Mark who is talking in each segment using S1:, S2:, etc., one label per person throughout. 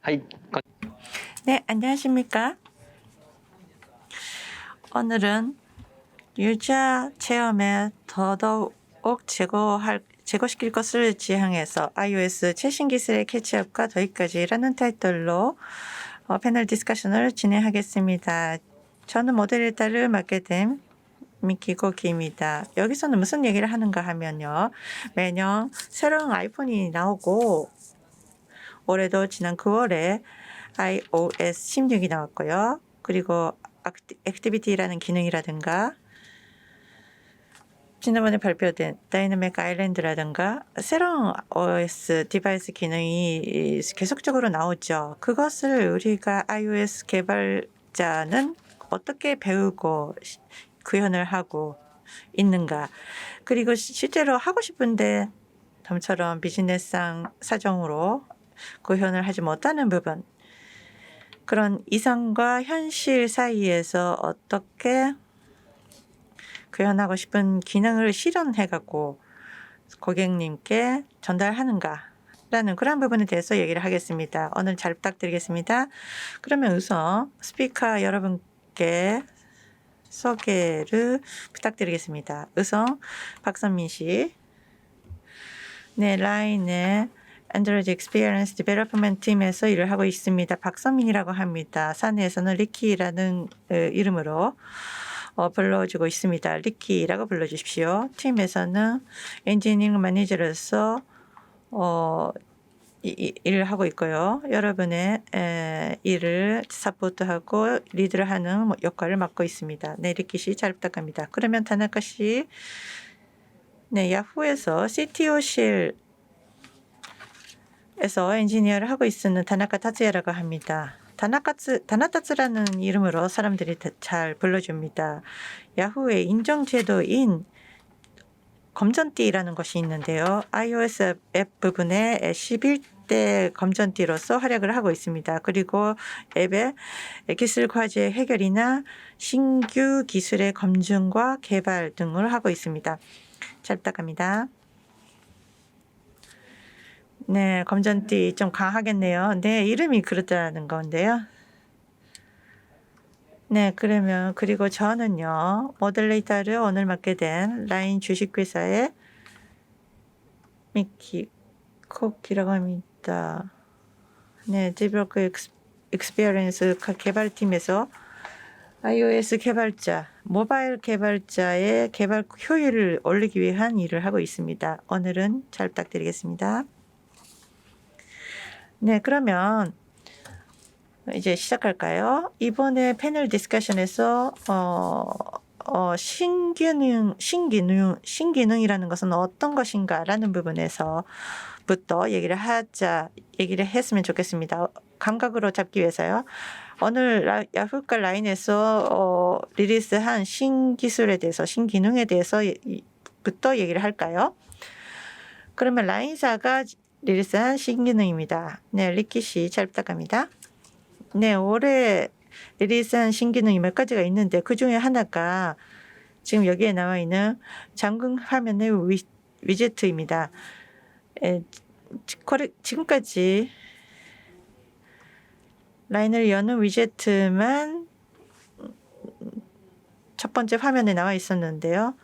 S1: はい、
S2: 네, 안녕하십니까? 오늘은 유자 체험에 더더욱 제고시킬 것을 지향해서 iOS 최신 기술의 캐치업과 도입까지라는 타이틀로 패널 디스커션을 진행하겠습니다. 저는 모데레이터를 맡게 된 미키고 기입니다. 여기서는 무슨 얘기를 하는가 하면요. 매년 새로운 아이폰이 나오고 올해도 지난 9월에 iOS 16이 나왔고요. 그리고 액티비티라는 기능이라든가 지난번에 발표된 다이내믹 아일랜드라든가 새로운 OS 디바이스 기능이 계속적으로 나오죠. 그것을 우리가 iOS 개발자는 어떻게 배우고 구현을 하고 있는가. 그리고 실제로 하고 싶은데 좀처럼 비즈니스상 사정으로 구현을 하지 못하는 부분. 그런 이상과 현실 사이에서 어떻게 구현하고 싶은 기능을 실현해갖고 고객님께 전달하는가라는 그런 부분에 대해서 얘기를 하겠습니다. 오늘 잘 부탁드리겠습니다. 그러면 우선 스피커 여러분께 소개를 부탁드리겠습니다. 우선 박선민 씨. 네, 라인의 안드로이드 익스피리언스 디벨로프먼트 팀에서 일을 하고 있습니다. 박선민이라고 합니다. 사내에서는 리키라는 이름으로 불러주고 있습니다. 리키라고 불러주십시오. 팀에서는 엔지니어링 매니저로서 일을 하고 있고요. 여러분의 일을 사포트하고 리드를 하는 역할을 맡고 있습니다. 네, 리키 씨 잘 부탁합니다. 그러면 다나카 씨, 네, 야후에서 CTO실에서 엔지니어를 하고 있는 다나카 타츠야라고 합니다. 다나타츠라는 이름으로 사람들이 잘 불러줍니다. 야후의 인정제도인 검전띠라는 것이 있는데요. iOS 앱 부분에 11대 검전띠로서 활약을 하고 있습니다. 그리고 앱의 기술 과제 해결이나 신규 기술의 검증과 개발 등을 하고 있습니다. 잘 부탁합니다. 네, 검전띠 좀 강하겠네요. 네, 이름이 그렇다는 건데요. 네, 그러면 그리고 저는요. 모델레이터를 오늘 맡게 된 라인 주식회사의 미키 콕이라고 합니다. 네, 디벨로퍼 익스피리언스 개발팀에서 iOS 개발자, 모바일 개발자의 개발 효율을 올리기 위한 일을 하고 있습니다. 오늘은 잘 부탁드리겠습니다. 네, 그러면 이제 시작할까요? 이번에 패널 디스커션에서 신기능이라는 것은 어떤 것인가라는 부분에서부터 얘기를 했으면 좋겠습니다. 감각으로 잡기 위해서요. 오늘 야후가 라인에서 리리스한 신기술에 대해서, 신기능에 대해서부터 얘기를 할까요? 그러면 라인사가 리리스한 신기능입니다. 네, 리키 씨 잘 부탁합니다. 네, 올해 리리스한 신기능이 몇 가지가 있는데 그 중에 하나가 지금 여기에 나와 있는 잠금 화면의 위젯입니다. 지금까지 라인을 여는 위젯만 첫 번째 화면에 나와 있었는데요.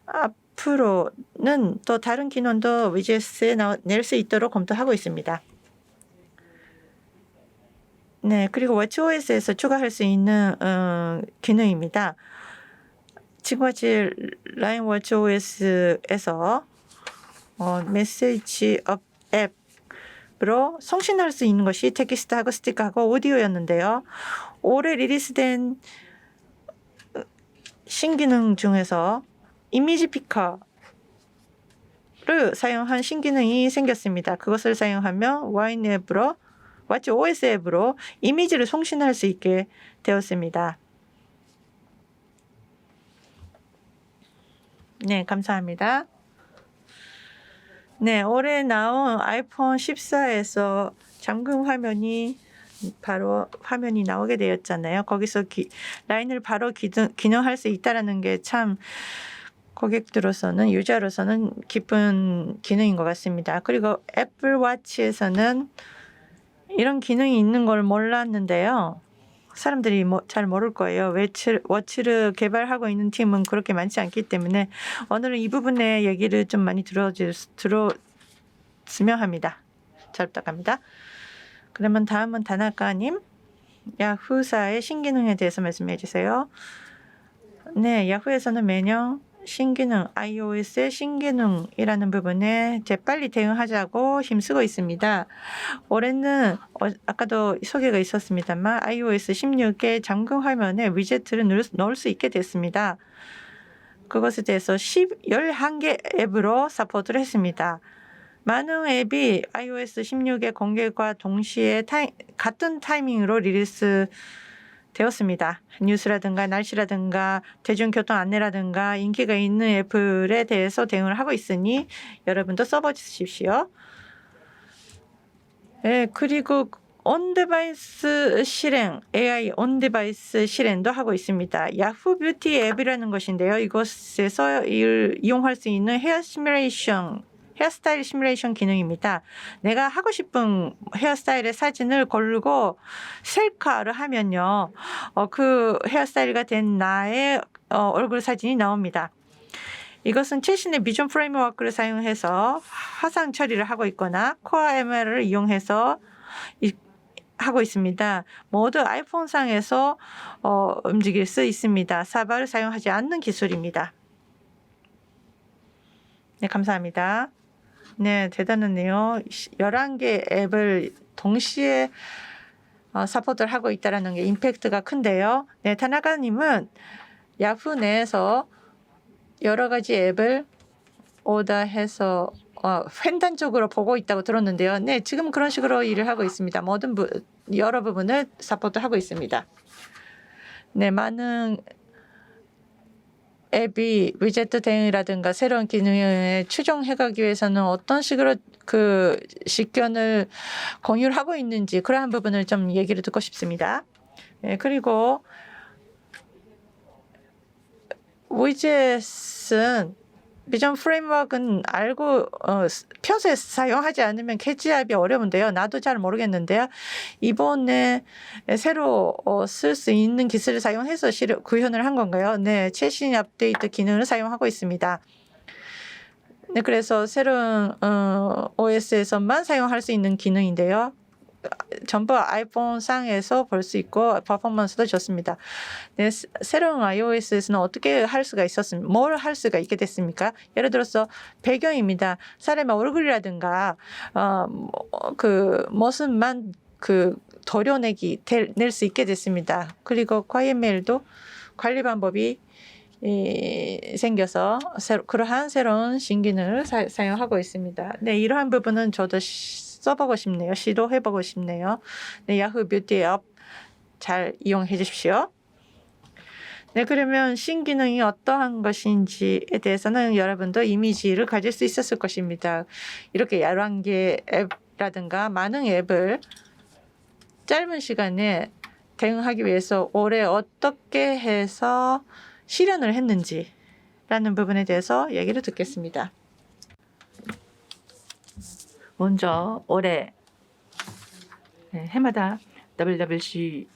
S2: 앞으로는 또 다른 기능도 위젯에 낼 수 있도록 검토하고 있습니다. 네, 그리고 워치OS에서 추가할 수 있는 기능입니다. 지금까지 라인 워치OS에서 메시지 앱으로 송신할 수 있는 것이 텍스트하고 스티커하고 오디오였는데요. 올해 리리스된 신기능 중에서 이미지 피커를 사용한 신기능이 생겼습니다. 그것을 사용하면 워치OS 앱으로 이미지를 송신할 수 있게 되었습니다. 네, 감사합니다. 네, 올해 나온 아이폰 14에서 잠금 화면이 바로 화면이 나오게 되었잖아요. 거기서 라인을 바로 기능할 수 있다는 게 참 고객들로서는 유저로서는 기쁜 기능인 것 같습니다. 그리고 애플 워치에서는 이런 기능이 있는 걸 몰랐는데요. 사람들이 잘 모를 거예요. 워치를 개발하고 있는 팀은 그렇게 많지 않기 때문에 오늘은 이 부분의 얘기를 좀 많이 들었으면 합니다. 잘 부탁합니다. 그러면 다음은 다나카님, 야후사의 신기능에 대해서 말씀해 주세요. 네, 야후에서는 매년 신기능, iOS의 신기능이라는 부분에 재빨리 대응하자고 힘쓰고 있습니다. 올해는 아까도 소개가 있었습니다만 iOS 16의 잠금 화면에 위젯을 넣을 수 있게 됐습니다. 그것에 대해서 11개 앱으로 서포트를 했습니다. 많은 앱이 iOS 16의 공개과 동시에 같은 타이밍으로 리리스 되었습니다. 뉴스라든가 날씨라든가 대중교통 안내라든가 인기가 있는 애플에 대해서 대응을 하고 있으니 여러분도 써보십시오. 네, 그리고 온디바이스 실행, AI 온디바이스 실행도 하고 있습니다. 야후 뷰티 앱이라는 것인데요. 이곳에서 이용할 수 있는 헤어스타일 시뮬레이션 기능입니다. 내가 하고 싶은 헤어스타일의 사진을 고르고 셀카를 하면요. 그 헤어스타일가 된 나의 얼굴 사진이 나옵니다. 이것은 최신의 비전 프레임워크를 사용해서 화상 처리를 하고 있거나 코어 ML을 이용해서 하고 있습니다. 모두 아이폰상에서 움직일 수 있습니다. 사바를 사용하지 않는 기술입니다. 네, 감사합니다. 네, 대단하네요. 11개 앱을 동시에 서포트를 하고 있다는 게 임팩트가 큰데요. 네, 타나카님은 야후 내에서 여러 가지 앱을 오더해서 횡단적으로 보고 있다고 들었는데요. 네, 지금 그런 식으로 일을 하고 있습니다. 여러 부분을 서포트하고 있습니다. 네, 많은 앱이 위젯 대응이라든가 새로운 기능을 추종해가기 위해서는 어떤 식으로 그 식견을 공유를 하고 있는지 그러한 부분을 좀 얘기를 듣고 싶습니다. 네, 그리고 위젯은 비전 프레임워크는 알고 평소에 사용하지 않으면 캐치하기 어려운데요. 나도 잘 모르겠는데요. 이번에 새로 쓸 수 있는 기술을 사용해서 구현을 한 건가요? 네, 최신 업데이트 기능을 사용하고 있습니다. 네, 그래서 새로운 OS에서만 사용할 수 있는 기능인데요. 전부 아이폰상에서 볼 수 있고 퍼포먼스도 좋습니다. 네, 새로운 iOS에서는 어떻게 할 수가 있었습니까? 뭘 할 수가 있게 됐습니까? 예를 들어서 배경입니다. 사람의 얼굴이라든가 그 모습만 낼 수 있게 됐습니다. 그리고 과이메일도 관리 방법이 생겨서 그러한 새로운 신기능을 사용하고 있습니다. 네, 이러한 부분은 저도 써보고 싶네요. 시도해보고 싶네요. 네, 야후 뷰티 앱 잘 이용해 주십시오. 네, 그러면 신기능이 어떠한 것인지에 대해서는 여러분도 이미지를 가질 수 있었을 것입니다. 이렇게 11개 앱이라든가 많은 앱을 짧은 시간에 대응하기 위해서 올해 어떻게 해서 실현을 했는지라는 부분에 대해서 얘기를 듣겠습니다. 먼저 올해 해마다 WWDC가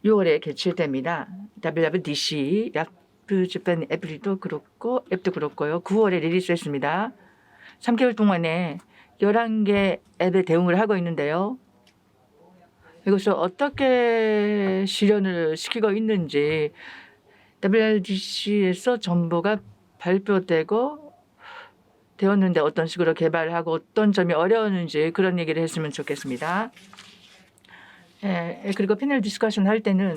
S2: 6월에 개최됩니다. WWDC 야후 재팬 앱도 그렇고 앱도 그렇고요. 9월에 리리스했습니다. 3개월 동안에 11개 앱에 대응을 하고 있는데요. 이것을 어떻게 실현을 시키고 있는지 WWDC에서 정보가 발표되고 되었는데 어떤 식으로 개발하고 어떤 점이 어려웠는지 그런 얘기를 했으면 좋겠습니다. 그리고 패널 디스커션 할 때는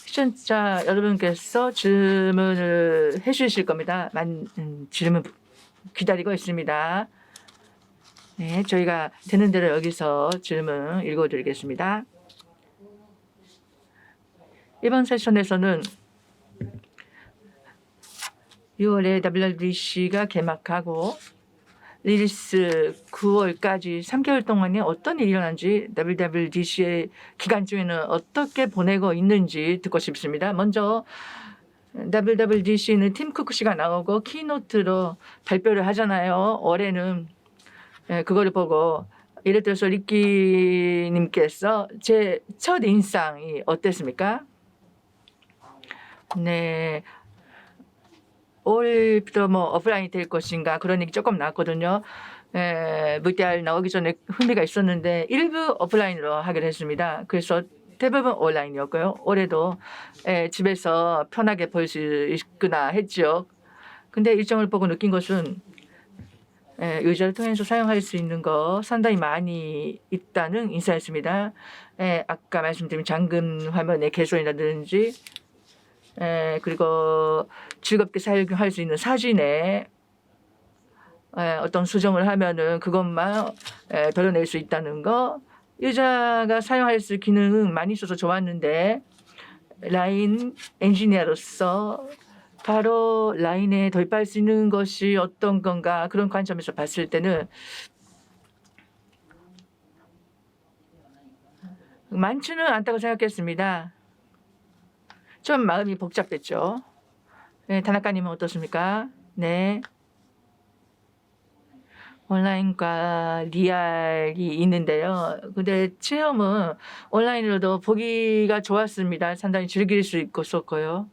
S2: 시청자 여러분께서 질문을 해주실 겁니다. 질문 기다리고 있습니다. 네, 저희가 되는 대로 여기서 질문 읽어드리겠습니다. 이번 세션에서는 6월에 WWDC가 개막하고 리리스 9월까지 3개월 동안에 어떤 일이 일어난지 WWDC의 기간 중에는 어떻게 보내고 있는지 듣고 싶습니다. 먼저 WWDC는 팀 쿠크 씨가 나오고 키노트로 발표를 하잖아요. 올해는 그거를 보고
S1: 예를 들어서 리끼님께서 제 첫 인상이 어땠습니까? 네. 올해부터 뭐 오프라인이 될 것인가 그런 얘기 조금 나왔거든요. VTR 나오기 전에 흥미가 있었는데 일부 오프라인으로 하기로 했습니다. 그래서 대부분 온라인이었고요. 올해도 집에서 편하게 볼 수 있구나 했죠. 근데 일정을 보고 느낀 것은 의자를 통해서 사용할 수 있는 거 상당히 많이 있다는 인사였습니다. 아까 말씀드린 잠금 화면의 개선이라든지 그리고 즐겁게 사용할 수 있는 사진에 어떤 수정을 하면은 그것만 덜어낼 수 있다는 거. 의자가 사용할 수 있는 기능은 많이 있어서 좋았는데 라인 엔지니어로서 바로 라인에 도입할 수 있는 것이 어떤 건가 그런 관점에서 봤을 때는 많지는 않다고 생각했습니다. 좀 마음이 복잡했죠. 다나카님은 어떻습니까? 네. 온라인과 리얼이 있는데요. 근데 체험은 온라인으로도 보기가 좋았습니다. 상당히 즐길 수 있었고요.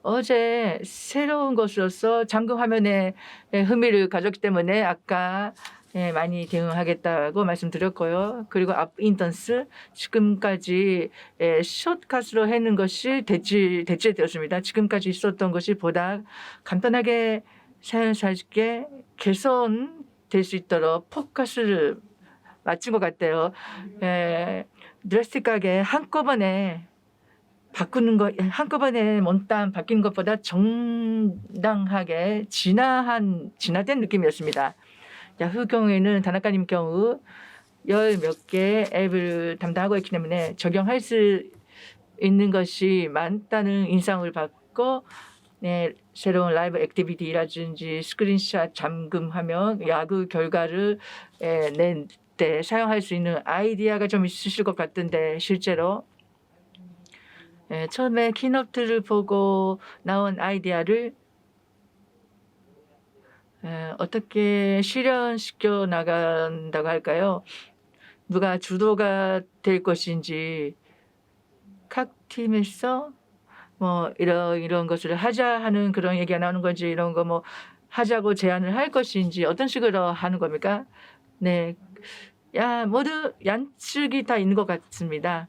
S1: 어제 새로운 것으로서 잠금 화면에 흥미를 가졌기 때문에 아까 많이 대응하겠다고 말씀드렸고요. 그리고 앞 인턴스 지금까지 숏컷으로 해는 것이 대체되었습니다. 지금까지 있었던 것이 보다 간단하게 사용자에게 개선될 수 있도록 포커스를 맞춘 것 같아요. 드라스틱하게 한꺼번에 바꾸는 거 한꺼번에 몬땅 바뀌는 것보다 정당하게 진화된 느낌이었습니다. 야후 경우에는 다나카님 경우 열 몇 개 앱을 담당하고 있기 때문에 적용할 수 있는 것이 많다는 인상을 받고 새로운 라이브 액티비티라든지 스크린샷 잠금하면 야구 결과를 낼 때 사용할 수 있는 아이디어가 좀 있으실 것 같은데 실제로 처음에 키노트를 보고 나온 아이디어를 어떻게 실현시켜 나간다고 할까요? 누가 주도가 될 것인지 각 팀에서 뭐 이런 것을 하자 하는 그런 얘기가 나오는 건지 이런 거 뭐 하자고 제안을 할 것인지 어떤 식으로 하는 겁니까? 네, 모두 양측이 다 있는 것 같습니다.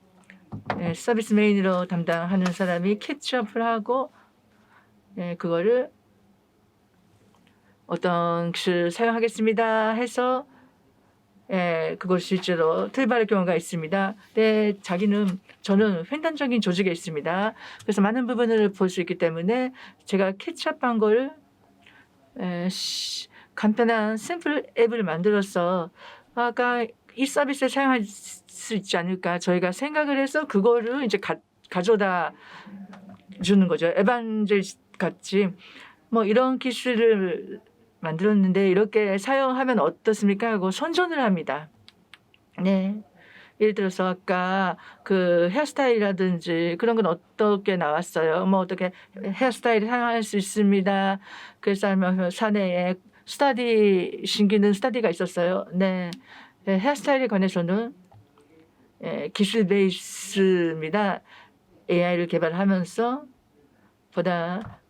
S1: 서비스 메인으로 담당하는 사람이 캐치업을 하고 그거를 어떤 기술을 사용하겠습니다 해서 그걸 실제로 틀발할 경우가 있습니다. 저는 횡단적인 조직에 있습니다. 그래서 많은 부분을 볼 수 있기 때문에 제가 캐치업한 걸 간편한 샘플 앱을 만들어서 아까 이 서비스를 사용할 수 있지 않을까 저희가 생각을 해서 그거를 이제 가져다 주는 거죠. 에반젤 같이 뭐 이런 기술을 만들었는데 이렇게 사용하면 어떻습니까 하고 선전을 합니다. 네. 예를 들어서 아까 그 헤어스타일이라든지 그런 건 어떻게 나왔어요? 뭐 어떻게 헤어스타일을 사용할 수 있습니다. 그래서 사내에 신기능 스터디가 있었어요. 네. 헤어스타일에 관해서는 기술 베이스입니다. AI를 개발하면서 보다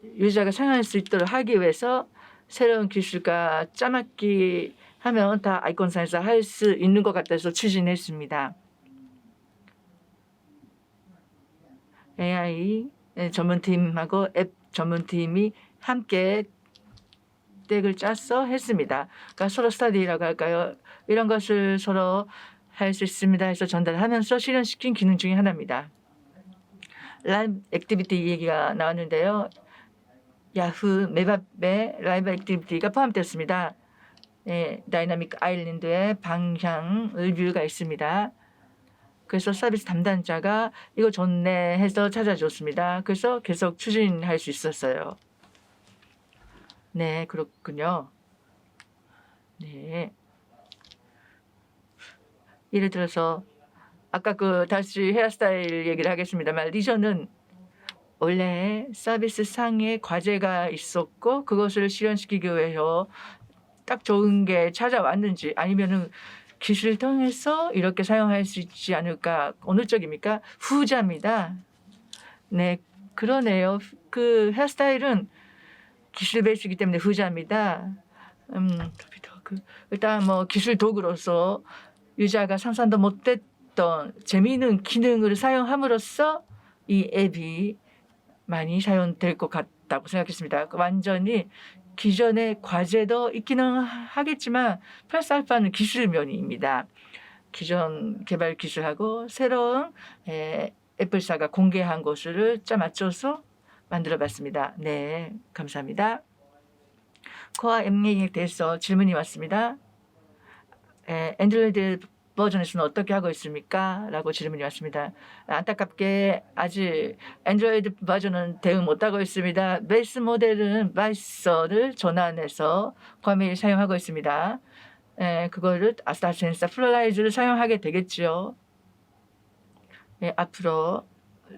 S1: 유저가 사용할 수 있도록 하기 위해서 새로운 기술과 짜맞기 하면 다 아이콘사에서 할 수 있는 것 같아서 추진했습니다. AI 전문팀하고 앱 전문팀이 함께 덱을 짜서 했습니다. 그러니까 서로 스터디라고 할까요? 이런 것을 서로 할 수 있습니다 해서 전달하면서 실현시킨 기능 중에 하나입니다. 라이브 액티비티 얘기가 나왔는데요. 야후 맵앱에 라이브 액티비티가 포함되었습니다. 다이나믹 아일랜드의 방향 리뷰가 있습니다. 그래서 서비스 담당자가 이거 좋네 해서 찾아줬습니다. 그래서 계속 추진할 수 있었어요. 네, 그렇군요. 네. 예를 들어서 아까 다시 헤어스타일 얘기를 하겠습니다만 리저는 원래 서비스 상의 과제가 있었고 그것을 실현시키기 위해서 딱 좋은 게 찾아왔는지 아니면은 기술을 통해서 이렇게 사용할 수 있지 않을까? 어느 쪽입니까? 후자입니다. 네, 그러네요. 그 헤어스타일은 기술 베이스이기 때문에 후자입니다. 일단 뭐 기술 도구로서 유저가 상상도 못했던 재미있는 기능을 사용함으로써 이 앱이 많이 사용될 것 같다고 생각했습니다. 완전히 기존의 과제도 있기는 하겠지만 플러스 알파는 기술 면입니다. 기존 개발 기술하고 새로운 애플사가 공개한 것을 짜 맞춰서 만들어봤습니다. 네, 감사합니다. 코아 앱링에 대해서 질문이 왔습니다. 앤드로이드 버전에서는 어떻게 하고 있습니까? 라고 질문이 왔습니다. 안타깝게 아직 앤드로이드 버전은 대응 못하고 있습니다. 베이스 모델은 바이서를 전환해서 과밀 사용하고 있습니다. 그거를 아스타센사 플로라이즈를 사용하게 되겠죠. 앞으로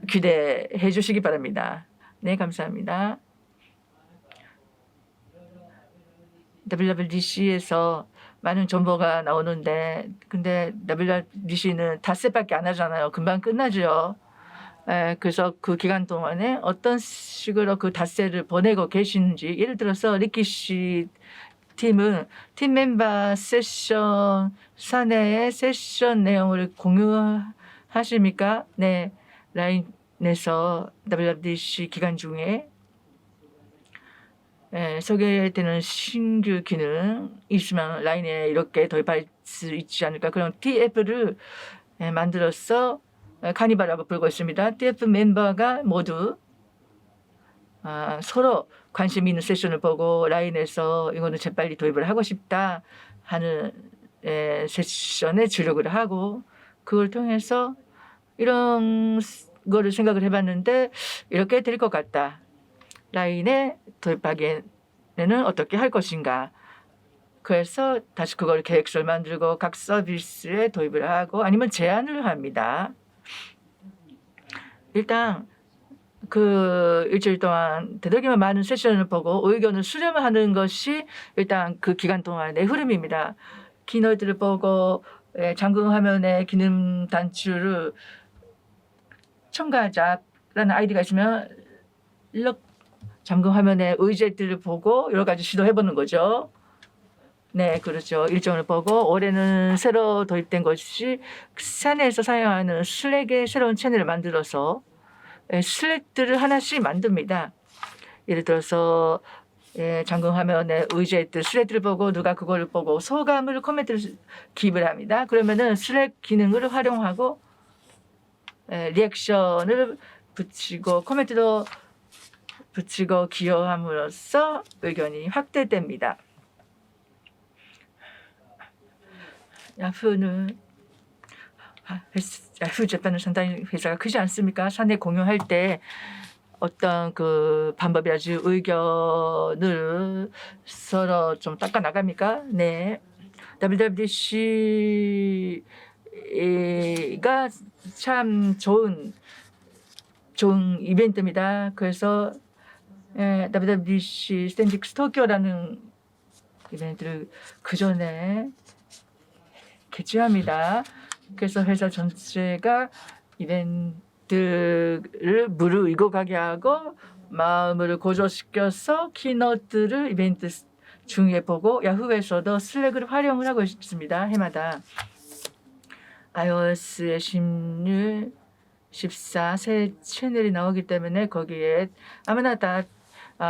S1: 기대해 주시기 바랍니다. 네, 감사합니다. WWDC에서 많은 정보가 나오는데 근데 WWDC는 닷새밖에 안 하잖아요. 금방 끝나죠. 그래서 그 기간 동안에 어떤 식으로 그 닷새를 보내고 계시는지 예를 들어서 리키 씨 팀은 팀 멤버 세션 사내의 세션 내용을 공유하십니까? 네, 라인에서 WWDC 기간 중에 소개되는 신규 기능 있으면 라인에 이렇게 도입할 수 있지 않을까. 그런 TF를 만들어서 카니발이라고 부르고 있습니다. TF 멤버가 모두 서로 관심 있는 세션을 보고 라인에서 이거는 재빨리 도입을 하고 싶다 하는 세션에 주력을 하고 그걸 통해서 이런 거를 생각을 해봤는데 이렇게 될 것 같다. 라인에 도입하기에는 어떻게 할 것인가. 그래서 다시 그걸 계획서를 만들고 각 서비스에 도입을 하고 아니면 제안을 합니다. 일단 그 일주일 동안 되도록이면 많은 세션을 보고 의견을 수렴하는 것이 일단 그 기간 동안의 흐름입니다. 키노트를 보고 잠금 화면에 기능 단추를 첨가하자라는 아이디가 있으면 잠금 화면에 의제들을 보고 여러 가지 시도해보는 거죠. 네, 그렇죠. 일정을 보고 올해는 새로 도입된 것이 사내에서 사용하는 슬랙의 새로운 채널을 만들어서 슬랙들을 하나씩 만듭니다. 예를 들어서 잠금 화면에 의제들 슬랙들을 보고 누가 그걸 보고 소감을 코멘트를 기입을 합니다. 그러면은 슬랙 기능을 활용하고 리액션을 붙이고 코멘트도 붙이고 기여함으로써 의견이 확대됩니다. 야후는 야후 재팬은 상당히 회사가 크지 않습니까? 사내 공유할 때 어떤 그 방법이라든지 의견을 서로 좀 닦아 나갑니까? 네. WWDC가 참 좋은 이벤트입니다. 그래서 WWDC 스탠딩 토키오라는 이벤트를 그 전에 개최합니다. 그래서 회사 전체가 이벤트를 무르익어가게 하고 마음을 고조시켜서 키노트를 이벤트 중에 보고 야후에서도 슬랙을 활용을 하고 있습니다. 해마다 iOS의 16, 14 새 채널이 나오기 때문에 거기에 아무나 다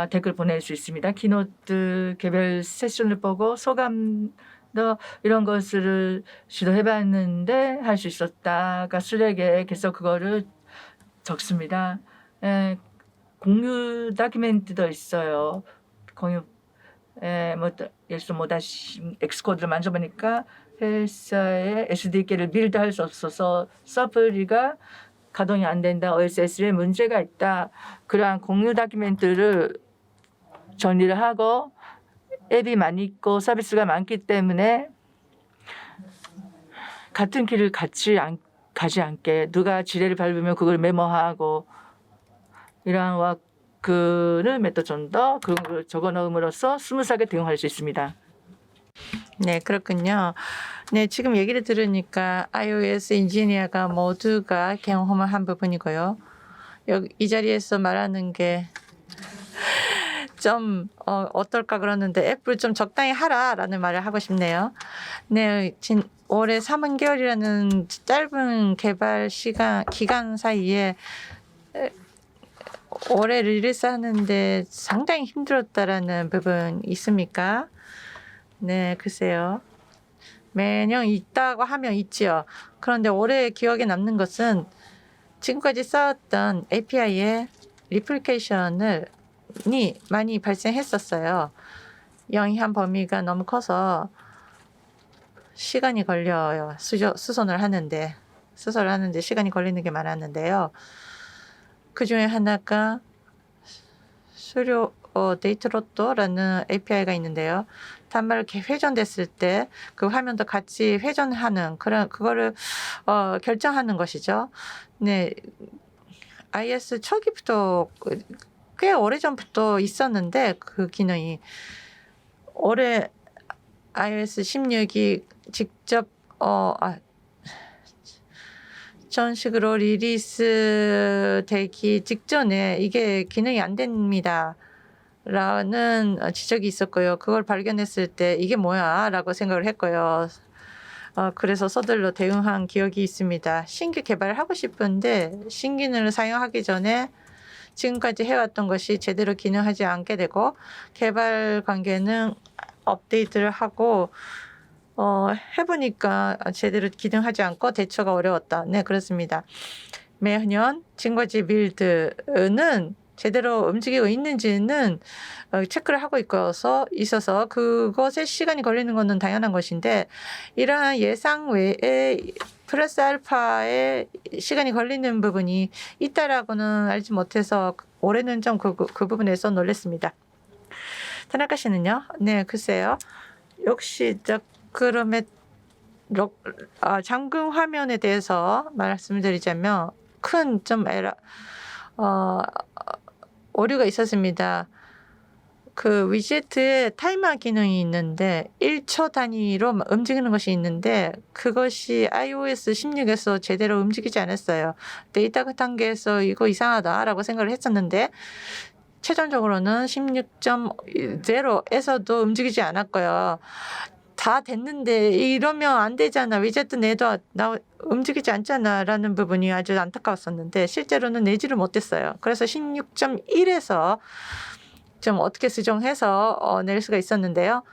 S1: 댓글 보낼 수 있습니다. 키노트 개별 세션을 보고 소감도 이런 것을 시도해봤는데 할 수 있었다가 슬랙에 계속 그거를 적습니다. 공유 다큐멘트도 있어요. 공유 예를 들어 엑스코드를 만져보니까 회사의 SDK를 빌드할 수 없어서 서플리가 가동이 안 된다. OSS에 문제가 있다. 그러한 공유 다큐멘트를 정리를 하고 앱이 많이 있고 서비스가 많기 때문에 같은 길을 가지 않게 누가 지뢰를 밟으면 그걸 메모하고 이러한 워크를 몇 더 좀 더 그런 걸 적어 넣음으로써 스무스하게 대응할 수 있습니다.
S2: 네, 그렇군요. 네, 지금 얘기를 들으니까 iOS 엔지니어가 모두가 경험을 한 부분이고요. 여기 이 자리에서 말하는 게 좀 어떨까 그러는데 애플 좀 적당히 하라라는 말을 하고 싶네요. 네, 올해 3개월이라는 짧은 개발 기간 사이에 올해 리리스 하는데 상당히 힘들었다라는 부분 있습니까? 네, 글쎄요. 매년 있다고 하면 있지요. 그런데 올해 기억에 남는 것은 지금까지 쌓았던 API의 리플리케이션이 많이 발생했었어요. 영향 범위가 너무 커서 시간이 걸려요. 수선을 하는데 시간이 걸리는 게 많았는데요. 그 중에 하나가 수료 데이트로또라는 API가 있는데요. 단말로 이렇게 회전됐을 때 그 화면도 같이 회전하는 그거를 결정하는 것이죠. 네, iOS 초기부터 꽤 오래전부터 있었는데 그 기능이 올해 iOS 16이 직접 전식으로 리리스 되기 직전에 이게 기능이 안 됩니다. 라는 지적이 있었고요. 그걸 발견했을 때 이게 뭐야? 라고 생각을 했고요. 그래서 서둘러 대응한 기억이 있습니다. 신규 개발을 하고 싶은데 신기능을 사용하기 전에 지금까지 해왔던 것이 제대로 기능하지 않게 되고 개발 관계는 업데이트를 하고 해보니까 제대로 기능하지 않고 대처가 어려웠다. 네, 그렇습니다. 매년 지금까지 빌드는 제대로 움직이고 있는지는 체크를 하고 있어서 그것에 시간이 걸리는 것은 당연한 것인데 이러한 예상 외에 플러스 알파에 시간이 걸리는 부분이 있다라고는 알지 못해서 올해는 좀 그 부분에서 놀랐습니다. 타나카 씨는요? 네, 글쎄요. 역시 그러면 잠금 화면에 대해서 말씀드리자면 큰 좀 오류가 있었습니다. 그 위젯에 타이머 기능이 있는데 1초 단위로 움직이는 것이 있는데 그것이 iOS 16에서 제대로 움직이지 않았어요. 데이터 단계에서 이거 이상하다라고 생각을 했었는데 최종적으로는 16.0에서도 움직이지 않았고요. 다 됐는데 이러면 안 되잖아. 위젯 내도 움직이지 않잖아라는 부분이 아주 안타까웠었는데 실제로는 내지를 못했어요. 그래서 16.1에서 좀 어떻게 수정해서 낼 수가 있었는데요.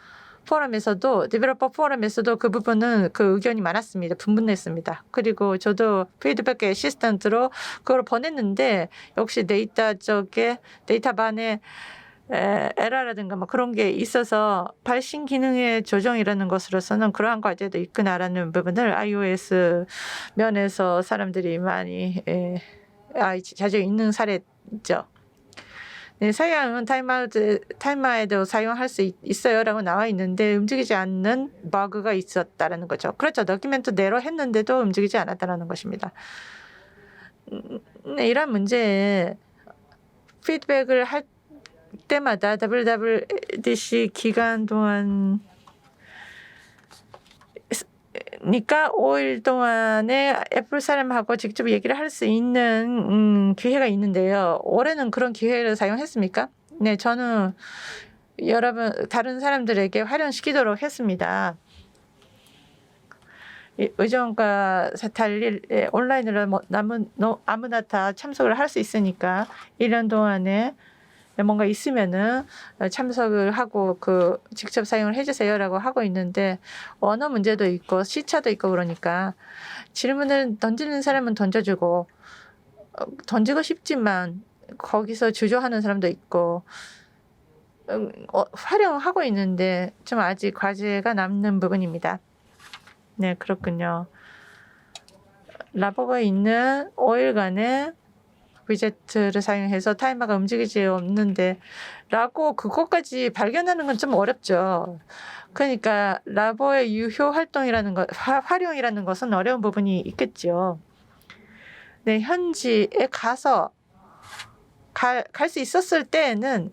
S2: 디벨로퍼 포럼에서도 그 부분은 그 의견이 많았습니다. 분분했습니다. 그리고 저도 피드백 애시스턴트로 그걸 보냈는데 역시 데이터반에 에러라든가 뭐 그런 게 있어서 발신 기능의 조정이라는 것으로서는 그러한 과제도 있구나라는 부분을 iOS 면에서 사람들이 많이 자주 있는 사례죠. 네, 사용은 타이머에도 사용할 수 있어요라고 나와 있는데 움직이지 않는 버그가 있었다라는 거죠. 그렇죠. 도큐멘트대로 했는데도 움직이지 않았다라는 것입니다. 네, 이런 문제에 피드백을 할 때마다 WWDC 기간 동안 니까 5일 동안에 애플 사람하고 직접 얘기를 할 수 있는 기회가 있는데요. 올해는 그런 기회를 사용했습니까? 네, 저는 여러분 다른 사람들에게 활용시키도록 했습니다. 의전과 달리 온라인으로 아무나 다 참석을 할 수 있으니까 1년 동안에 뭔가 있으면은 참석을 하고 직접 사용을 해주세요라고 하고 있는데 언어 문제도 있고 시차도 있고 그러니까 질문을 던지는 사람은 던져주고 던지고 싶지만 거기서 주저하는 사람도 있고 활용하고 있는데 좀 아직 과제가 남는 부분입니다. 네, 그렇군요. 라보가 있는 5일간의 위젯을 사용해서 타이머가 움직이지 없는데 라고 그것까지 발견하는 건 좀 어렵죠. 그러니까 라보의 유효 활동이라는 활용이라는 것은 어려운 부분이 있겠죠. 네, 현지에 가서 갈 수 있었을 때에는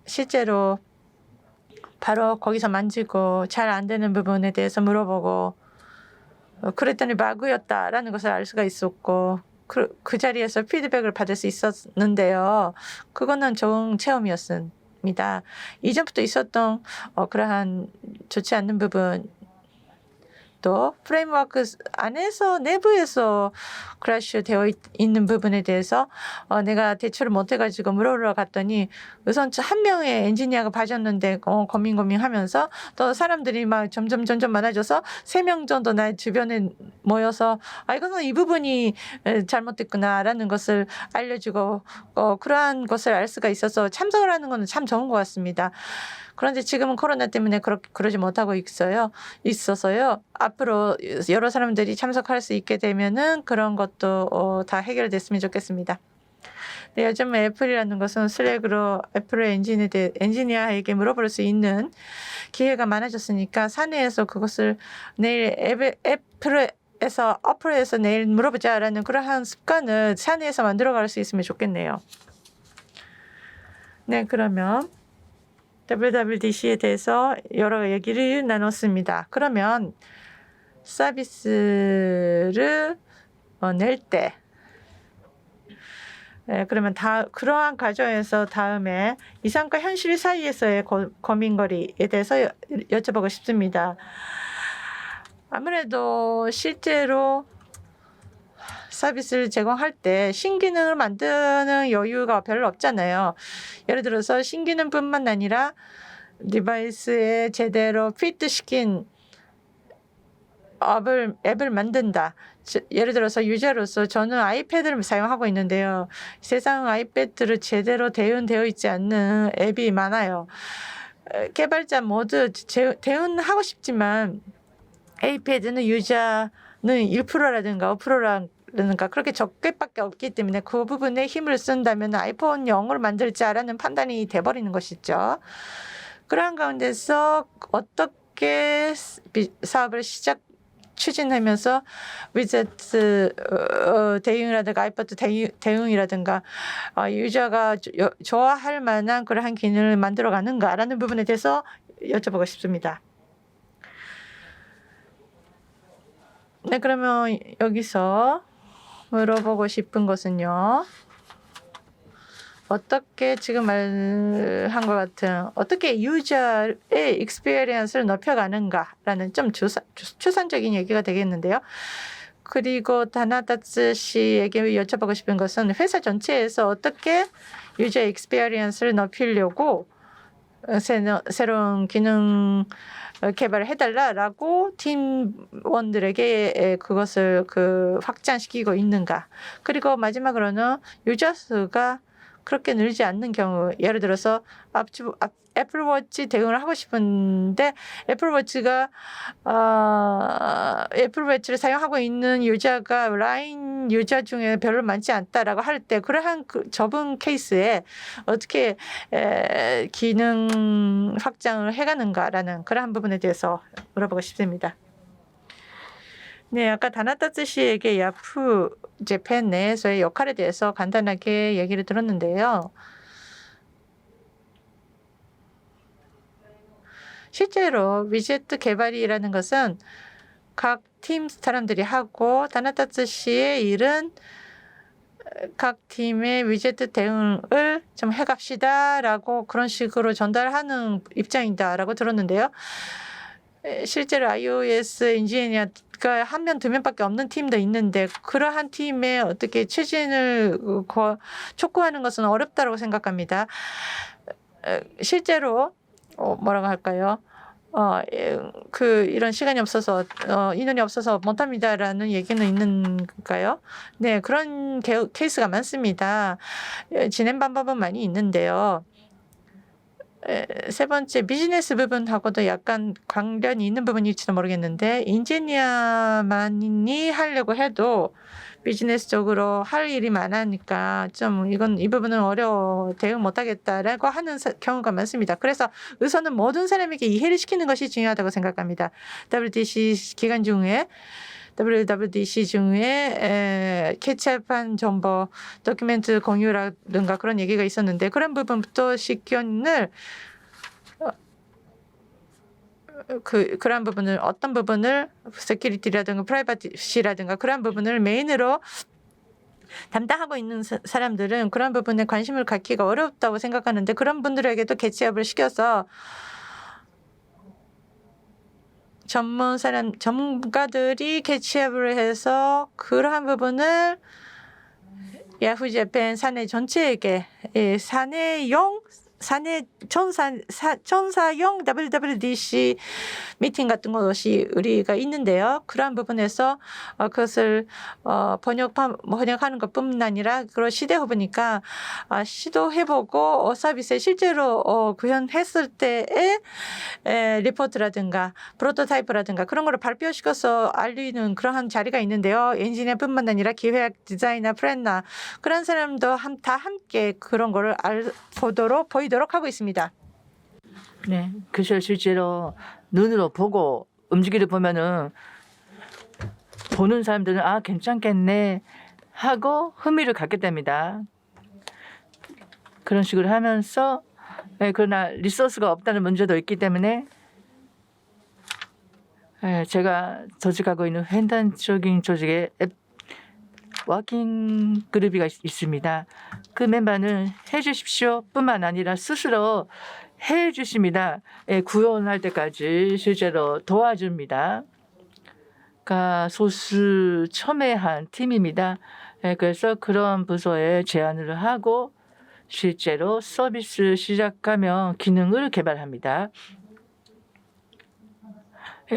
S2: 실제로 바로 거기서 만지고 잘 안 되는 부분에 대해서 물어보고 그랬더니 마구였다라는 것을 알 수가 있었고 그 자리에서 피드백을 받을 수 있었는데요. 그거는 좋은 체험이었습니다. 이전부터 있었던 그러한 좋지 않는 부분 또 프레임워크 안에서 내부에서 크래시 되어 있는 부분에 대해서 내가 대처를 못해가지고 물어보러 갔더니 우선 한 명의 엔지니어가 봐줬는데 고민하면서 또 사람들이 막 점점 많아져서 3명 정도 나 주변에 모여서 이거는 이 부분이 잘못됐구나라는 것을 알려주고 그러한 것을 알 수가 있어서 참석을 하는 것은 참 좋은 것 같습니다. 그런데 지금은 코로나 때문에 그러지 못하고 있어서요. 앞으로 여러 사람들이 참석할 수 있게 되면은 그런 것도 다 해결됐으면 좋겠습니다. 네, 요즘 애플이라는 것은 슬랙으로 애플의 엔지니어에게 물어볼 수 있는 기회가 많아졌으니까 사내에서 그것을 내일 애플에서 어플에서 내일 물어보자라는 그러한 습관을 사내에서 만들어갈 수 있으면 좋겠네요. 네, 그러면 WWDC에 대해서 여러 얘기를 나눴습니다. 그러면 서비스를 낼 때 그러면 그러한 과정에서 다음에 이상과 현실 사이에서의 고민거리에 대해서 여쭤보고 싶습니다. 아무래도 실제로 서비스를 제공할 때 신기능을 만드는 여유가 별로 없잖아요. 예를 들어서 신기능뿐만 아니라 디바이스에 제대로 피트시킨 앱을 만든다. 예를 들어서 유저로서 저는 아이패드를 사용하고 있는데요. 세상 아이패드를 제대로 대응되어 있지 않는 앱이 많아요. 개발자 모두 대응하고 싶지만 아이패드는 유저는 1%라든가 5%라든가 그렇게 적게밖에 없기 때문에 그 부분에 힘을 쓴다면 아이폰 0으로 만들자라는 판단이 돼버리는 것이죠. 그러한 가운데서 어떻게 사업을 추진하면서 위젯 대응이라든가 아이패드 대응이라든가 유저가 좋아할 만한 그러한 기능을 만들어가는가라는 부분에 대해서 여쭤보고 싶습니다. 네, 그러면 여기서 물어보고 싶은 것은요. 어떻게 지금 말한 것 같은 어떻게 유저의 익스피리언스를 높여가는가라는 좀 추상적인 얘기가 되겠는데요. 그리고 다나다츠 씨에게 여쭤보고 싶은 것은 회사 전체에서 어떻게 유저 익스피리언스를 높이려고 새로운 기능 개발을 해달라라고 팀원들에게 그것을 확장시키고 있는가. 그리고 마지막으로는 유저 수가 그렇게 늘지 않는 경우 예를 들어서 애플워치 대응을 하고 싶은데 애플워치를 사용하고 있는 유저가 라인 유저 중에 별로 많지 않다라고 할 때 그러한 좁은 케이스에 어떻게 기능 확장을 해가는가라는 그러한 부분에 대해서 물어보고 싶습니다. 네, 아까 다나타츠 씨에게 야후 재팬 내에서의 역할에 대해서 간단하게 얘기를 들었는데요. 실제로 위젯 개발이라는 것은 각 팀 사람들이 하고 다나타츠 씨의 일은 각 팀의 위젯 대응을 좀 해갑시다라고 그런 식으로 전달하는 입장이다라고 들었는데요. 실제로 iOS 엔지니어가 1명, 2명밖에 없는 팀도 있는데 그러한 팀에 어떻게 추진을 촉구하는 것은 어렵다고 생각합니다. 실제로 뭐라고 할까요? 이런 시간이 없어서 인원이 없어서 못합니다라는 얘기는 있는가요? 네, 그런 케이스가 많습니다. 진행 방법은 많이 있는데요. 세 번째 비즈니스 부분하고도 약간 관련이 있는 부분일지도 모르겠는데 엔지니어만이 하려고 해도 비즈니스적으로 할 일이 많으니까 좀 이 부분은 어려워 대응 못하겠다라고 하는 경우가 많습니다. 그래서 우선은 모든 사람에게 이해를 시키는 것이 중요하다고 생각합니다. WWDC 중에 캐치업한 정보, 도큐멘트 공유라든가 그런 얘기가 있었는데 그런 부분부터 식견을 그런 부분을 어떤 부분을 세큐리티라든가 프라이버시라든가 그런 부분을 메인으로 담당하고 있는 사람들은 그런 부분에 관심을 갖기가 어렵다고 생각하는데 그런 분들에게도 개취업을 시켜서 전문가들이 개취업을 해서 그러한 부분을 야후 재팬 사내 전체에게 전사용 WWDC 미팅 같은 것이 우리가 있는데요. 그러한 부분에서 그것을 번역하는 것뿐만 아니라 그런 시대에 보니까 시도해보고 서비스에 실제로 구현했을 때의 리포트라든가 프로토타입이라든가 그런 거를 발표시켜서 알리는 그러한 자리가 있는데요. 엔지니어뿐만 아니라 기획, 디자이너, 플래너 그런 사람도 다 함께 그런 거를 보이도록 하고 있습니다.
S1: 네, 그래서 실제로 눈으로 보고 움직이를 보면은 보는 사람들은 아 괜찮겠네 하고 흥미를 갖게 됩니다. 그런 식으로 하면서 그러나 리소스가 없다는 문제도 있기 때문에 제가 조직하고 있는 횡단적인 조직에 워킹 그룹이 있습니다. 그 멤버는 해주십시오 뿐만 아니라 스스로 해주십니다. 구원할 때까지 실제로 도와줍니다. 그러니까 소수 첨예한 팀입니다. 그래서 그런 부서에 제안을 하고 실제로 서비스 시작하면 기능을 개발합니다.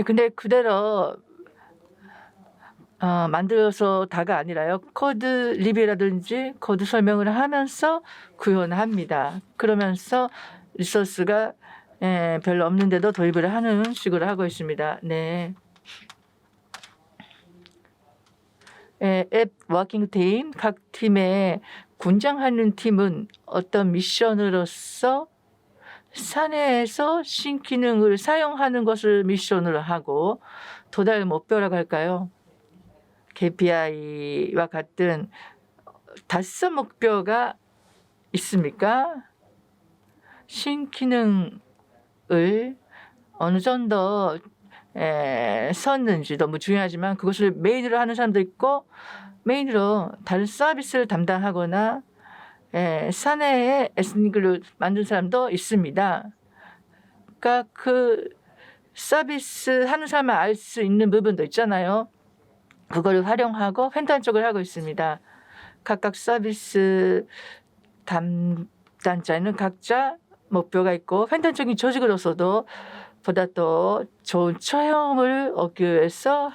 S1: 근데 그대로 만들어서 다가 아니라요. 코드 리뷰라든지 코드 설명을 하면서 구현합니다. 그러면서 리소스가 별로 없는데도 도입을 하는 식으로 하고 있습니다. 네. 앱 워킹 팀, 각 팀에 군장하는 팀은 어떤 미션으로서 사내에서 신기능을 사용하는 것을 미션으로 하고 도달 목표라고 할까요? KPI와 같은 달성 목표가 있습니까? 신기능을 어느 정도 썼는지 너무 중요하지만 그것을 메인으로 하는 사람도 있고 메인으로 다른 서비스를 담당하거나 사내에 에스닉을 만든 사람도 있습니다. 그러니까 그 서비스 하는 사람만 알 수 있는 부분도 있잖아요. 그거를 활용하고 횡단적을 하고 있습니다. 각각 서비스 담당자는 각자 목표가 있고 횡단적인 조직으로서도 보다 더 좋은 처형을 얻기 위해서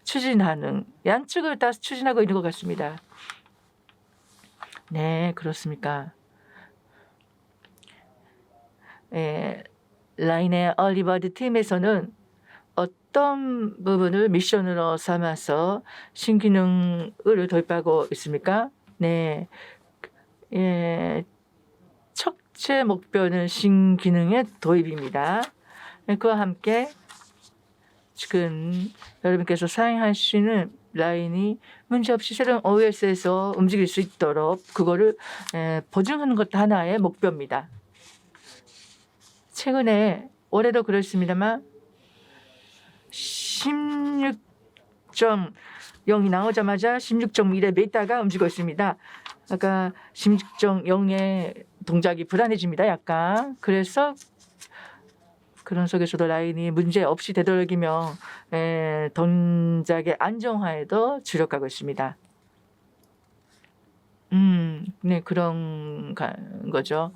S1: 추진하는 양측을 다 추진하고 있는 것 같습니다. 네, 그렇습니까? 라인의 얼리버드 팀에서는 어떤 부분을 미션으로 삼아서 신기능을 도입하고 있습니까? 네, 첫째 목표는 신기능의 도입입니다. 그와 함께 지금 여러분께서 사용하시는 라인이 문제없이 새로운 OS에서 움직일 수 있도록 그거를 보증하는 것도 하나의 목표입니다. 최근에 올해도 그렇습니다만 16.0이 나오자마자 16.1의 메타가 움직이고 있습니다. 아까 16.0의 동작이 불안해집니다. 약간. 그래서 그런 속에서도 라인이 문제 없이 되도록이며 동작의 안정화에도 주력하고 있습니다. 네, 그런 거죠.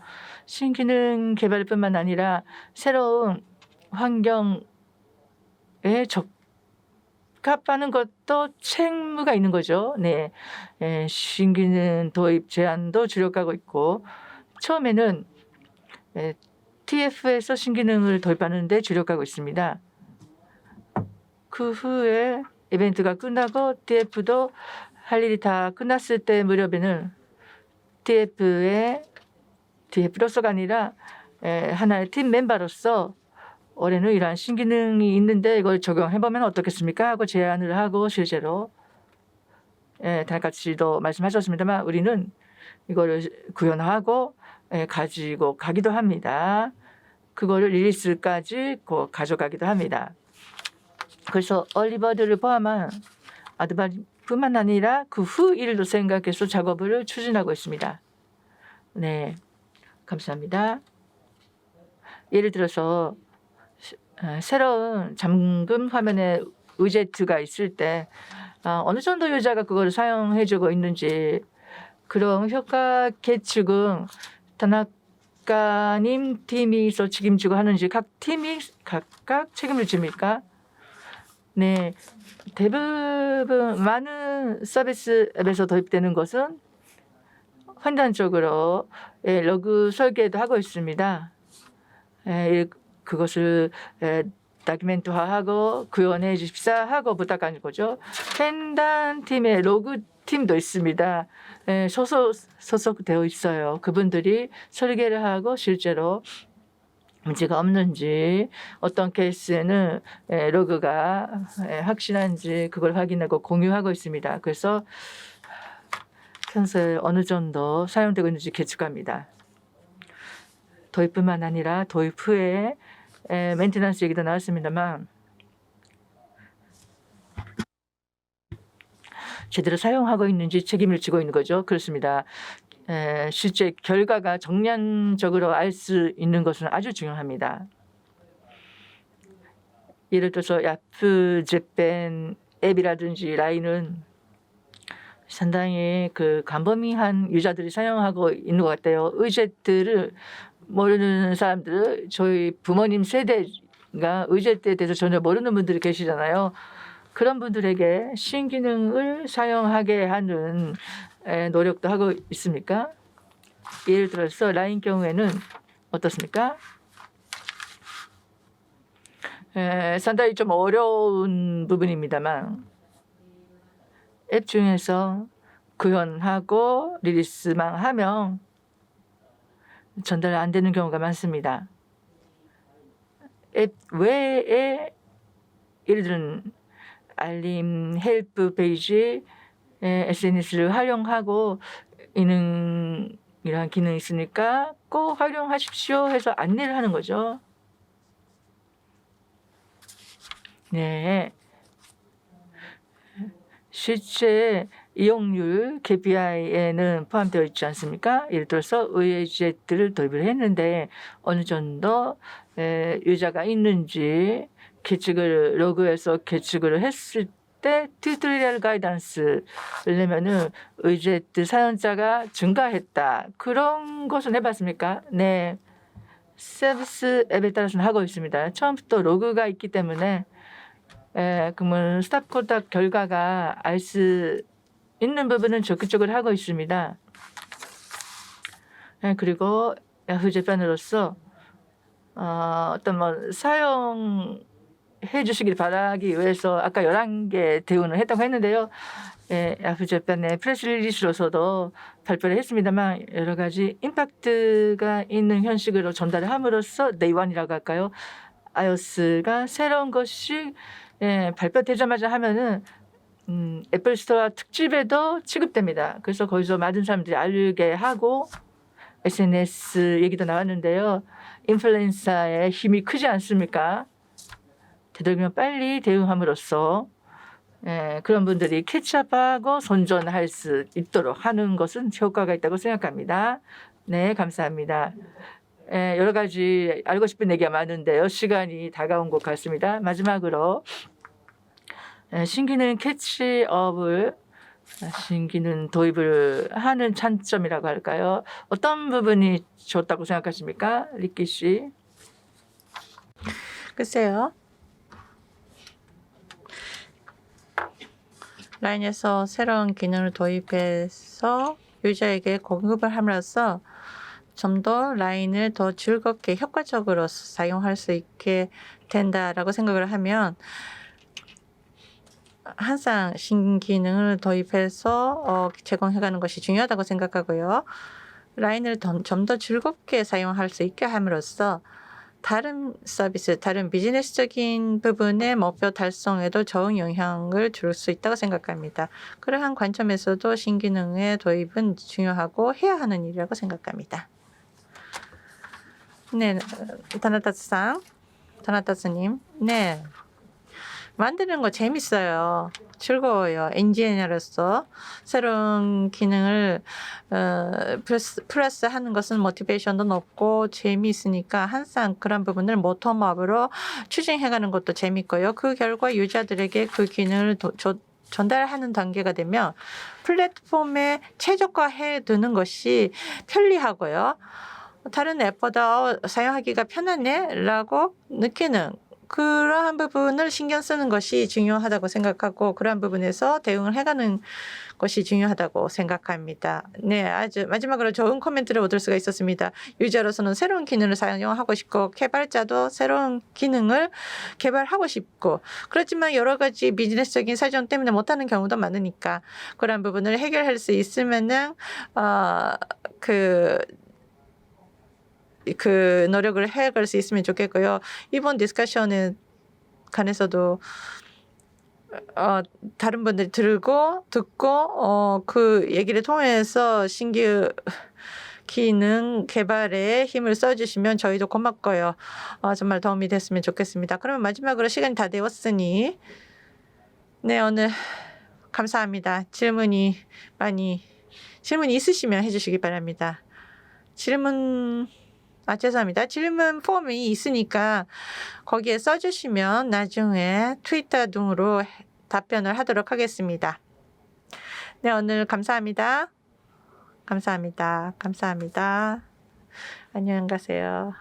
S1: 신기능 개발뿐만 아니라 새로운 환경에 적합하는 것도 책무가 있는 거죠. 네, 신기능 도입 제한도 주력하고 있고 처음에는 TF에서 신기능을 도입하는 데 주력하고 있습니다. 그 후에 이벤트가 끝나고 TF도 할 일이 다 끝났을 때 무렵에는 TF로서가 아니라 하나의 팀 멤버로서 올해는 이러한 신기능이 있는데 이걸 적용해보면 어떻겠습니까? 하고 제안을 하고 실제로 달같이도 말씀하셨습니다만 우리는 이거를 구현하고 가지고 가기도 합니다. 그거를 릴리스까지 가져가기도 합니다. 그래서 얼리버드를 포함한 아드바이뿐만 아니라 그 후 일도 생각해서 작업을 추진하고 있습니다. 네, 감사합니다. 예를 들어서 새로운 잠금 화면에 위젯가 있을 때 어느 정도 유저가 그걸 사용해주고 있는지 그런 효과 계측은 다나카님 팀이서 책임지고 하는지 각 팀이 각각 책임을 집니까? 네, 대부분 많은 서비스 앱에서 도입되는 것은 환단적으로 로그 설계도 하고 있습니다. 그것을 다큐멘트화하고 구현해 주십사 하고 부탁하는 거죠. 팬단 팀의 로그 팀도 있습니다. 소속되어 있어요. 그분들이 설계를 하고 실제로 문제가 없는지 어떤 케이스에는 로그가 확실한지 그걸 확인하고 공유하고 있습니다. 그래서 평소에 어느 정도 사용되고 있는지 계측합니다. 도입뿐만 아니라 도입 후에 메인테넌스 얘기도 나왔습니다만 제대로 사용하고 있는지 책임을 지고 있는 거죠. 그렇습니다. 실제 결과가 정량적으로 알 수 있는 것은 아주 중요합니다. 예를 들어서 야프 재팬 앱이라든지 라인은 상당히 그 광범위한 유저들이 사용하고 있는 것 같아요. 의제들을 모르는 사람들, 저희 부모님 세대가 의제에 대해서 전혀 모르는 분들이 계시잖아요. 그런 분들에게 신기능을 사용하게 하는 노력도 하고 있습니까? 예를 들어서 라인 경우에는 어떻습니까? 상당히 좀 어려운 부분입니다만 앱 중에서 구현하고 릴리스만 하면 전달 안 되는 경우가 많습니다. 앱 외에 예를 들은 알림 헬프 페이지 SNS를 활용하고 이런 기능이 있으니까 꼭 활용하십시오 해서 안내를 하는 거죠. 네. 실제 이용률 KPI에는 포함되어 있지 않습니까? 예를 들어서 의제들을 도입을 했는데 어느 정도 유저가 있는지 계측을 로그에서 계측을 했을 때 튜토리얼 가이던스를 내면은 의제들 사용자가 증가했다. 그런 것은 해봤습니까? 네. 서비스 앱에 따라서는 하고 있습니다. 처음부터 로그가 있기 때문에 그러면 스탑 코드 결과가 알 수 있는 부분은 적극적으로 하고 있습니다. 그리고 야후 재팬으로서 어떤 사용해 주시길 바라기 위해서 아까 11개 대우는 했다고 했는데요. 야후 재팬의 프레스 릴리스로서도 발표를 했습니다만 여러 가지 임팩트가 있는 형식으로 전달을 함으로써 데이원이라고 할까요? iOS가 새로운 것이 발표되자마자 하면은 애플 스토어 특집에도 취급됩니다. 그래서 거기서 많은 사람들이 알게 하고 SNS 얘기도 나왔는데요. 인플루엔서의 힘이 크지 않습니까? 되도록이면 빨리 대응함으로써 그런 분들이 캐치업하고 선전할 수 있도록 하는 것은 효과가 있다고 생각합니다. 네, 감사합니다. 여러 가지 알고 싶은 얘기가 많은데요. 시간이 다가온 것 같습니다. 마지막으로 신기능 캐치업을 신기능 도입을 하는 찬점이라고 할까요? 어떤 부분이 좋다고 생각하십니까? 리키 씨.
S2: 글쎄요. 라인에서 새로운 기능을 도입해서 유저에게 공급을 함으로써 좀 더 라인을 더 즐겁게 효과적으로 사용할 수 있게 된다라고 생각을 하면 항상 신기능을 도입해서 제공해가는 것이 중요하다고 생각하고요. 라인을 좀 더 즐겁게 사용할 수 있게 함으로써 다른 서비스, 다른 비즈니스적인 부분의 목표 달성에도 좋은 영향을 줄 수 있다고 생각합니다. 그러한 관점에서도 신기능의 도입은 중요하고 해야 하는 일이라고 생각합니다. 네, 다나타스님. 네. 만드는 거 재밌어요. 즐거워요. 엔지니어로서 새로운 기능을 플러스 하는 것은 모티베이션도 높고 재미있으니까 항상 그런 부분을 모토업으로 추진해가는 것도 재밌고요. 그 결과 유저들에게 그 기능을 전달하는 단계가 되면 플랫폼에 최적화해 두는 것이 편리하고요. 다른 앱보다 사용하기가 편하네라고 느끼는 그러한 부분을 신경 쓰는 것이 중요하다고 생각하고 그러한 부분에서 대응을 해가는 것이 중요하다고 생각합니다. 네, 아주 마지막으로 좋은 코멘트를 얻을 수가 있었습니다. 유저로서는 새로운 기능을 사용하고 싶고 개발자도 새로운 기능을 개발하고 싶고 그렇지만 여러 가지 비즈니스적인 사정 때문에 못하는 경우도 많으니까 그러한 부분을 해결할 수 있으면은 그 노력을 해갈 수 있으면 좋겠고요. 이번 디스커션에 관해서도 다른 분들이 듣고 그 얘기를 통해서 신규 기능 개발에 힘을 써주시면 저희도 고맙고요. 정말 도움이 됐으면 좋겠습니다. 그러면 마지막으로 시간이 다 되었으니 네 오늘 감사합니다. 질문이 있으시면 해주시기 바랍니다. 죄송합니다. 질문 폼이 있으니까 거기에 써주시면 나중에 트위터 등으로 답변을 하도록 하겠습니다. 네, 오늘 감사합니다. 감사합니다. 안녕히 가세요.